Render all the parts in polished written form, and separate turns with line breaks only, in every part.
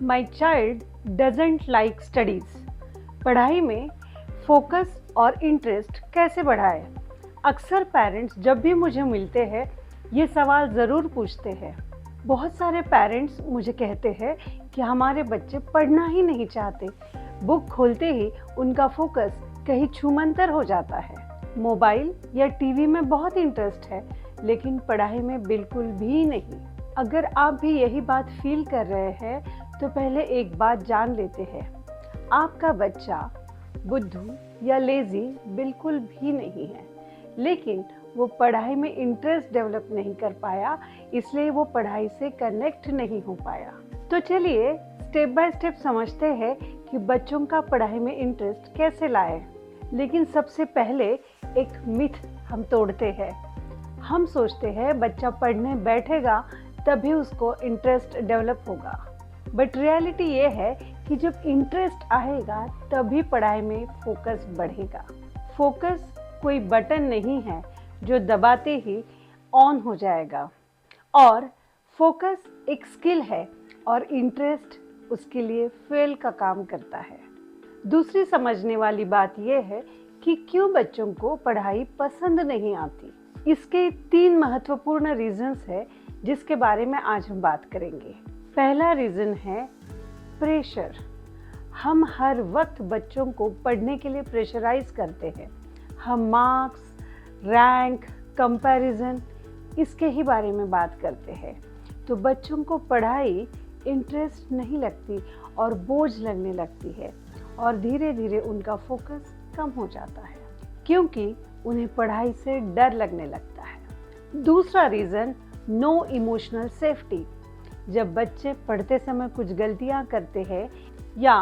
My child doesn't like studies. पढ़ाई में focus और इंटरेस्ट कैसे बढ़ाए? अक्सर पेरेंट्स जब भी मुझे मिलते हैं ये सवाल ज़रूर पूछते हैं। बहुत सारे पेरेंट्स मुझे कहते हैं कि हमारे बच्चे पढ़ना ही नहीं चाहते, बुक खोलते ही उनका फोकस कहीं छूमंतर हो जाता है। मोबाइल या टीवी में बहुत इंटरेस्ट है लेकिन पढ़ाई में बिल्कुल भी नहीं। अगर आप भी यही बात फील कर रहे हैं तो पहले एक बात जान लेते हैं, आपका बच्चा बुद्धू या लेज़ी बिल्कुल भी नहीं है, लेकिन वो पढ़ाई में इंटरेस्ट डेवलप नहीं कर पाया, इसलिए वो पढ़ाई से कनेक्ट नहीं हो पाया। तो चलिए स्टेप बाय स्टेप समझते हैं कि बच्चों का पढ़ाई में इंटरेस्ट कैसे लाएं। लेकिन सबसे पहले एक मिथ हम तोड़ते हैं। हम सोचते हैं बच्चा पढ़ने बैठेगा तभी उसको इंटरेस्ट डेवलप होगा, बट रियलिटी ये है कि जब इंटरेस्ट आएगा तभी पढ़ाई में फोकस बढ़ेगा। फोकस कोई बटन नहीं है जो दबाते ही ऑन हो जाएगा, और फोकस एक स्किल है और इंटरेस्ट उसके लिए फेल का काम करता है। दूसरी समझने वाली बात यह है कि क्यों बच्चों को पढ़ाई पसंद नहीं आती। इसके 3 महत्वपूर्ण रीजंस है जिसके बारे में आज हम बात करेंगे। पहला रीजन है प्रेशर। हम हर वक्त बच्चों को पढ़ने के लिए प्रेशराइज करते हैं। हम मार्क्स, रैंक, कंपैरिजन इसके ही बारे में बात करते हैं, तो बच्चों को पढ़ाई इंटरेस्ट नहीं लगती और बोझ लगने लगती है, और धीरे धीरे उनका फोकस कम हो जाता है क्योंकि उन्हें पढ़ाई से डर लगने लगता है। दूसरा रीज़न नो इमोशनल सेफ्टी। जब बच्चे पढ़ते समय कुछ गलतियां करते हैं या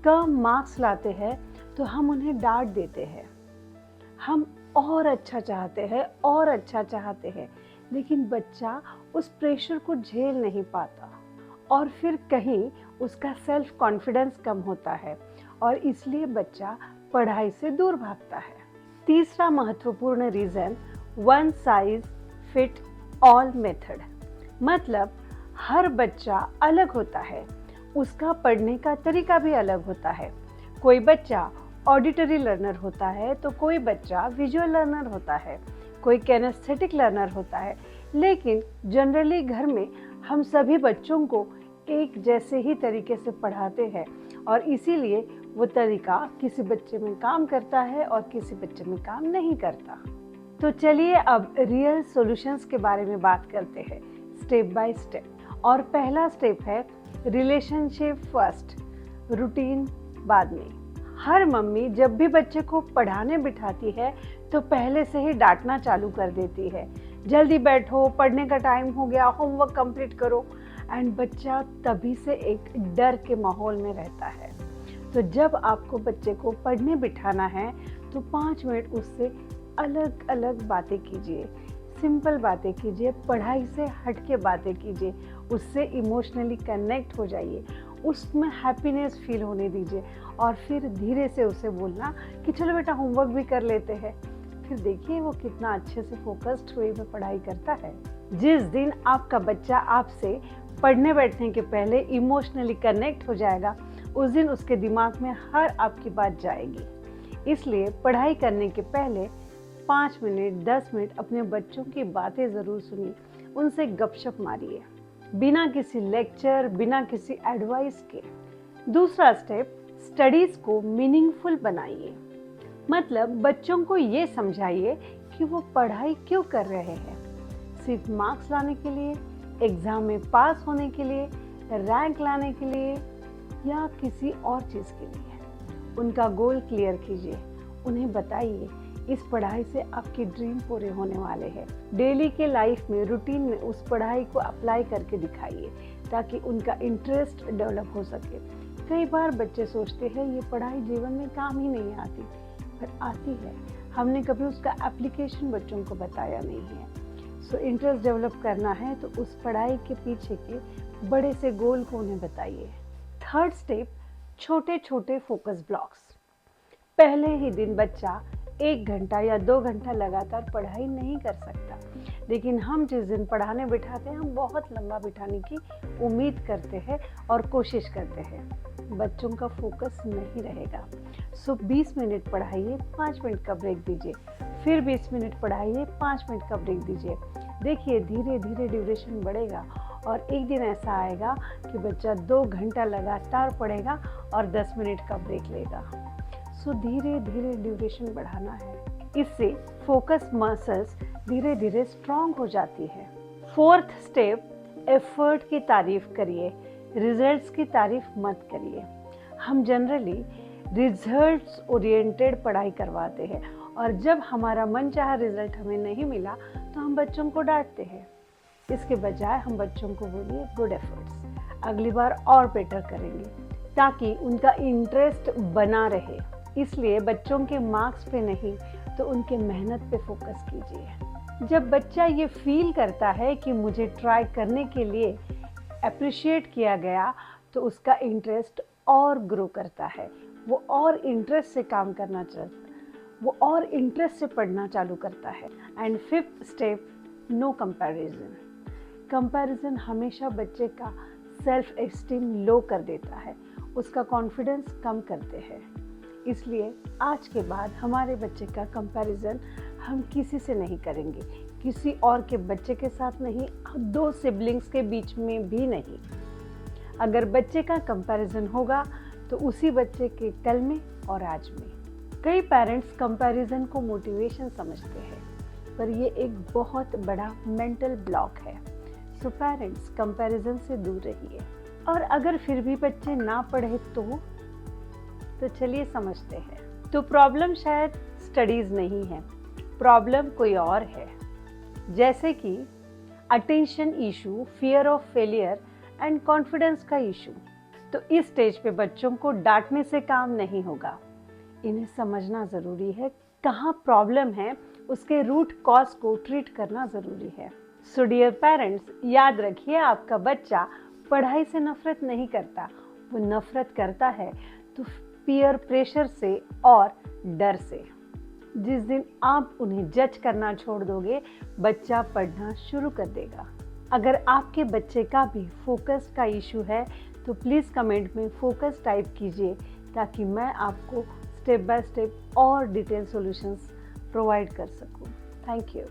कम मार्क्स लाते हैं तो हम उन्हें डांट देते हैं। हम और अच्छा चाहते हैं, लेकिन बच्चा उस प्रेशर को झेल नहीं पाता और फिर कहीं उसका सेल्फ कॉन्फिडेंस कम होता है और इसलिए बच्चा पढ़ाई से दूर भागता है। तीसरा महत्वपूर्ण reason one size fit all method. मतलब हर बच्चा अलग होता है, उसका पढ़ने का तरीका भी अलग होता है। कोई बच्चा ऑडिटरी लर्नर होता है तो कोई बच्चा विजुअल लर्नर होता है, कोई कैनेस्थेटिक लर्नर होता है, लेकिन जनरली घर में हम सभी बच्चों को एक जैसे ही तरीके से पढ़ाते हैं और इसीलिए वो तरीका किसी बच्चे में काम करता है और किसी बच्चे में काम नहीं करता। तो चलिए अब रियल सॉल्यूशंस के बारे में बात करते हैं स्टेप बाय स्टेप। और पहला स्टेप है रिलेशनशिप फर्स्ट, रूटीन बाद में। हर मम्मी जब भी बच्चे को पढ़ाने बिठाती है तो पहले से ही डांटना चालू कर देती है, जल्दी बैठो, पढ़ने का टाइम हो गया, होमवर्क कंप्लीट करो, एंड बच्चा तभी से एक डर के माहौल में रहता है। तो जब आपको बच्चे को पढ़ने बिठाना है तो 5 मिनट उससे अलग अलग बातें कीजिए, सिंपल बातें कीजिए, पढ़ाई से हट के बातें कीजिए, उससे इमोशनली कनेक्ट हो जाइए, उसमें हैप्पीनेस फील होने दीजिए और फिर धीरे से उसे बोलना कि चलो बेटा होमवर्क भी कर लेते हैं। फिर देखिए वो कितना अच्छे से फोकस्ड वे में पढ़ाई करता है। जिस दिन आपका बच्चा आपसे पढ़ने बैठने के पहले इमोशनली कनेक्ट हो जाएगा, उस दिन उसके दिमाग में हर आपकी बात जाएगी। इसलिए पढ़ाई करने के पहले 5 मिनट 10 मिनट अपने बच्चों की बातें ज़रूर सुनिए, उनसे गपशप मारिए, बिना किसी लेक्चर, बिना किसी एडवाइस के। दूसरा स्टेप, स्टडीज़ को मीनिंगफुल बनाइए। मतलब बच्चों को ये समझाइए कि वो पढ़ाई क्यों कर रहे हैं, सिर्फ मार्क्स लाने के लिए, एग्ज़ाम में पास होने के लिए, रैंक लाने के लिए या किसी और चीज़ के लिए। उनका गोल क्लियर कीजिए, उन्हें बताइए इस पढ़ाई से आपके ड्रीम पूरे होने वाले हैं। डेली के लाइफ में, रूटीन में उस पढ़ाई को अप्लाई करके दिखाइए ताकि उनका इंटरेस्ट डेवलप हो सके। कई बार बच्चे सोचते हैं ये पढ़ाई जीवन में काम ही नहीं आती, पर आती है, हमने कभी उसका एप्लीकेशन बच्चों को बताया नहीं है। सो इंटरेस्ट डेवलप करना है तो उस पढ़ाई के पीछे के बड़े से गोल को उन्हें बताइए। थर्ड स्टेप, छोटे छोटे फोकस ब्लॉक्स। पहले ही दिन बच्चा 1 घंटा या 2 घंटा लगातार पढ़ाई नहीं कर सकता, लेकिन हम जिस दिन पढ़ाने बिठाते हैं हम बहुत लंबा बिठाने की उम्मीद करते हैं और कोशिश करते हैं, बच्चों का फोकस नहीं रहेगा। सो 20 मिनट पढ़ाइए, 5 मिनट का ब्रेक दीजिए, फिर 20 मिनट पढ़ाइए, 5 मिनट का ब्रेक दीजिए। देखिए धीरे धीरे ड्यूरेशन बढ़ेगा और एक दिन ऐसा आएगा कि बच्चा 2 घंटा लगातार पढ़ेगा और 10 मिनट का ब्रेक लेगा। सो धीरे धीरे ड्यूरेशन बढ़ाना है, इससे फोकस मसल्स धीरे धीरे स्ट्रॉन्ग हो जाती है। 4th स्टेप, एफर्ट की तारीफ करिए, रिजल्ट्स की तारीफ मत करिए। हम जनरली रिजल्ट्स ओरिएंटेड पढ़ाई करवाते हैं और जब हमारा मनचाहा रिजल्ट हमें नहीं मिला तो हम बच्चों को डांटते हैं। इसके बजाय हम बच्चों को बोलिए गुड एफर्ट्स, अगली बार और बेटर करेंगे, ताकि उनका इंटरेस्ट बना रहे। इसलिए बच्चों के मार्क्स पे नहीं तो उनके मेहनत पे फोकस कीजिए। जब बच्चा ये फील करता है कि मुझे ट्राई करने के लिए अप्रिशिएट किया गया तो उसका इंटरेस्ट और ग्रो करता है, वो और इंटरेस्ट से काम करना चाहता है, वो और इंटरेस्ट से पढ़ना चालू करता है। And 5th step, no comparison. Comparison हमेशा बच्चे का सेल्फ एस्टीम लो कर देता है, उसका कॉन्फिडेंस कम करते हैं। इसलिए आज के बाद हमारे बच्चे का कंपैरिजन हम किसी से नहीं करेंगे, किसी और के बच्चे के साथ नहीं, 2 सिबलिंग्स के बीच में भी नहीं। अगर बच्चे का कंपैरिजन होगा तो उसी बच्चे के कल में और आज में। कई पेरेंट्स कंपैरिजन को मोटिवेशन समझते हैं, पर ये एक बहुत बड़ा मेंटल ब्लॉक है। सो पेरेंट्स कंपैरिजन से दूर रहिए। और अगर फिर भी बच्चे ना पढ़े तो चलिए समझते हैं। तो प्रॉब्लम शायद स्टडीज नहीं है, प्रॉब्लम कोई और है, जैसे कि attention issue, fear of failure and confidence का इशू। तो इस स्टेज पे बच्चों को डांटने से काम नहीं होगा, इन्हें समझना ज़रूरी है कहाँ प्रॉब्लम है, उसके रूट कॉज को ट्रीट करना ज़रूरी है। सो डियर पेरेंट्स, याद रखिए आपका बच्चा पढ़ाई से नफरत नहीं करता, वो नफरत करता है तो पीयर प्रेशर से और डर से। जिस दिन आप उन्हें जज करना छोड़ दोगे, बच्चा पढ़ना शुरू कर देगा। अगर आपके बच्चे का भी फोकस का इशू है तो प्लीज़ कमेंट में फोकस टाइप कीजिए, ताकि मैं आपको स्टेप बाय स्टेप और डिटेल सॉल्यूशंस प्रोवाइड कर सकूं। Thank you.